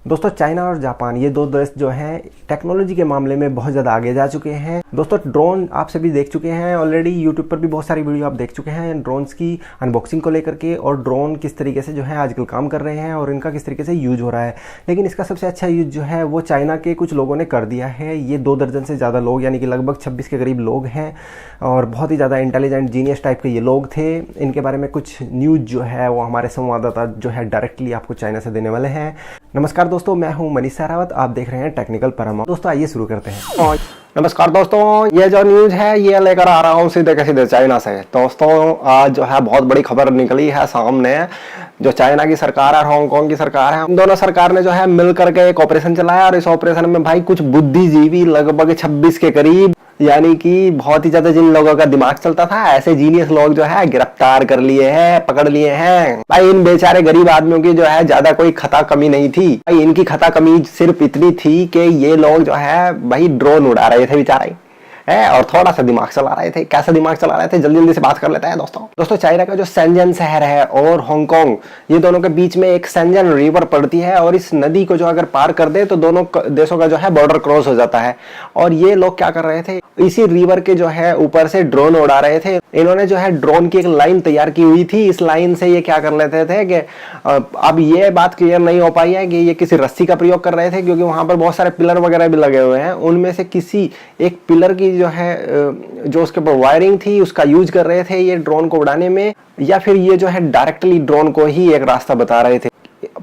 दोस्तों चाइना और जापान ये दो देश जो हैं टेक्नोलॉजी के मामले में बहुत ज़्यादा आगे जा चुके हैं। दोस्तों ड्रोन आप सभी देख चुके हैं ऑलरेडी, यूट्यूब पर भी बहुत सारी वीडियो आप देख चुके हैं ड्रोन्स की अनबॉक्सिंग को लेकर के, और ड्रोन किस तरीके से जो है आजकल काम कर रहे हैं और इनका किस तरीके से यूज हो रहा है। लेकिन इसका सबसे अच्छा यूज जो है वो चाइना के कुछ लोगों ने कर दिया है। ये 2 दर्जन से ज़्यादा लोग, यानी कि लगभग 26 के करीब लोग हैं और बहुत ही ज़्यादा इंटेलिजेंट जीनियस टाइप के ये लोग थे। इनके बारे में कुछ न्यूज़ जो है वो हमारे संवाददाता जो है डायरेक्टली आपको चाइना से देने वाले हैं। नमस्कार दोस्तों, मैं हूं मनीष सहरावत, आप देख रहे हैं टेक्निकल परामर्श। दोस्तों आइए शुरू करते हैं। नमस्कार दोस्तों, ये जो न्यूज है ये लेकर आ रहा हूँ सीधे के सीधे चाइना से। दोस्तों आज जो है बहुत बड़ी खबर निकली है सामने। जो चाइना की सरकार और हांगकांग की सरकार है, दोनों सरकार ने जो है मिल करके एक ऑपरेशन चलाया और इस ऑपरेशन में भाई कुछ बुद्धिजीवी लगभग 26 के करीब, यानी कि बहुत ही ज्यादा जिन लोगों का दिमाग चलता था ऐसे जीनियस लोग जो है गिरफ्तार कर लिए हैं, पकड़ लिए हैं। भाई इन बेचारे गरीब आदमियों की जो है ज्यादा कोई खता कमी नहीं थी। भाई इनकी खता कमी सिर्फ इतनी थी कि ये लोग जो है भाई ड्रोन उड़ा रहे थे बेचारे है और थोड़ा सा दिमाग चला रहे थे। कैसा दिमाग चला रहे थे जल्दी जल्दी से बात कर लेते हैं दोस्तों चाइना का जो शेंजन शहर है और हांगकांग, ये दोनों के बीच में एक शेंजन रिवर पड़ती है और इस नदी को जो अगर पार कर दे तो दोनों देशों का जो है बॉर्डर क्रॉस हो जाता है। और ये लोग क्या कर रहे थे, इसी रिवर के जो है ऊपर से ड्रोन उड़ा रहे थे। इन्होंने जो है ड्रोन की एक लाइन तैयार की हुई थी। इस लाइन से ये क्या कर लेते थे कि अब ये बात क्लियर नहीं हो पाई है कि ये किसी रस्सी का प्रयोग कर रहे थे, क्योंकि वहां पर बहुत सारे पिलर वगैरह भी लगे हुए हैं। उनमें से किसी एक पिलर की जो है जो उसके ऊपर वायरिंग थी उसका यूज कर रहे थे ये ड्रोन को उड़ाने में, या फिर ये जो है डायरेक्टली ड्रोन को ही एक रास्ता बता रहे थे।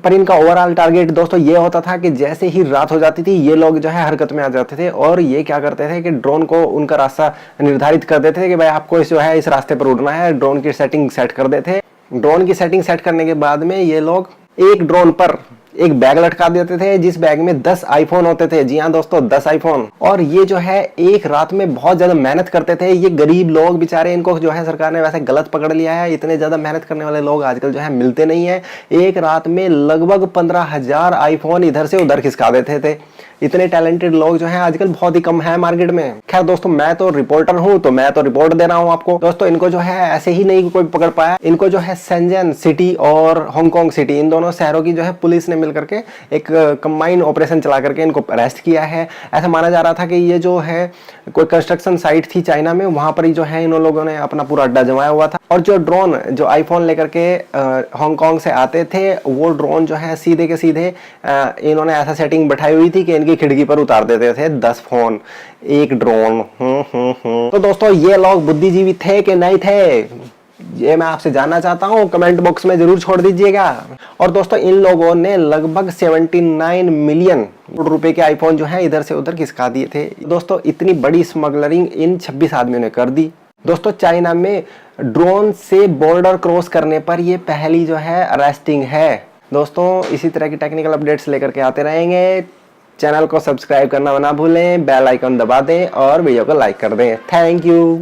पर इनका ओवरऑल टारगेट दोस्तों ये होता था कि जैसे ही रात हो जाती थी ये लोग जो है हरकत में आ जाते थे और ये क्या करते थे कि ड्रोन को उनका रास्ता निर्धारित कर देते थे कि भाई आपको जो है इस रास्ते पर उड़ना है। ड्रोन की सेटिंग सेट कर देते। ड्रोन की सेटिंग सेट करने के बाद में ये लोग एक ड्रोन पर एक बैग लटका देते थे, जिस बैग में 10 आईफोन होते थे। जी हाँ दोस्तों, 10 आईफोन। और ये जो है एक रात में बहुत ज्यादा मेहनत करते थे। ये गरीब लोग बेचारे, इनको जो है सरकार ने वैसे गलत पकड़ लिया है। इतने ज्यादा मेहनत करने वाले लोग आजकल जो है मिलते नहीं है। एक रात में लगभग 15,000 आईफोन इधर से उधर खिसका देते थे। इतने टैलेंटेड लोग जो हैं आजकल बहुत ही कम है मार्केट में। खैर दोस्तों, मैं तो रिपोर्टर हूं तो मैं तो रिपोर्ट दे रहा हूं आपको। दोस्तों इनको जो है ऐसे ही नहीं कोई पकड़ पाया। इनको जो है शेंजन सिटी और हांगकांग सिटी, इन दोनों शहरों की जो है पुलिस ने मिलकर के एक कंबाइन ऑपरेशन चला करके इनको अरेस्ट किया है। ऐसा माना जा रहा था कि ये जो है कोई कंस्ट्रक्शन साइट थी चाइना में, वहां पर ही जो है इन लोगों ने अपना पूरा अड्डा जमाया हुआ था। और जो ड्रोन जो आईफोन लेकर के हांगकांग से आते थे, वो ड्रोन जो है सीधे के सीधे इन्होंने ऐसा सेटिंग बैठाई हुई थी कि इनकी खिड़की पर उतार देते थे 10 फोन, एक ड्रोन। तो दोस्तों ये लोग बुद्धिजीवी थे कि नहीं थे, ये मैं आपसे जानना चाहता हूं, कमेंट बॉक्स में जरूर छोड़ दीजिएगा। और दोस्तों इन लोगों ने लगभग 79 मिलियन रुपए के आईफोन जो है इधर से उधर खिसका दिए थे। दोस्तों इतनी बड़ी स्मगलरिंग इन 26 आदमियों ने कर दी। दोस्तों चाइना में ड्रोन से बॉर्डर क्रॉस करने पर ये पहली जो है अरेस्टिंग है। दोस्तों इसी तरह की टेक्निकल अपडेट्स लेकर के आते रहेंगे। चैनल को सब्सक्राइब करना ना भूलें, बेल आइकन दबा दें और वीडियो को लाइक कर दें। Thank you.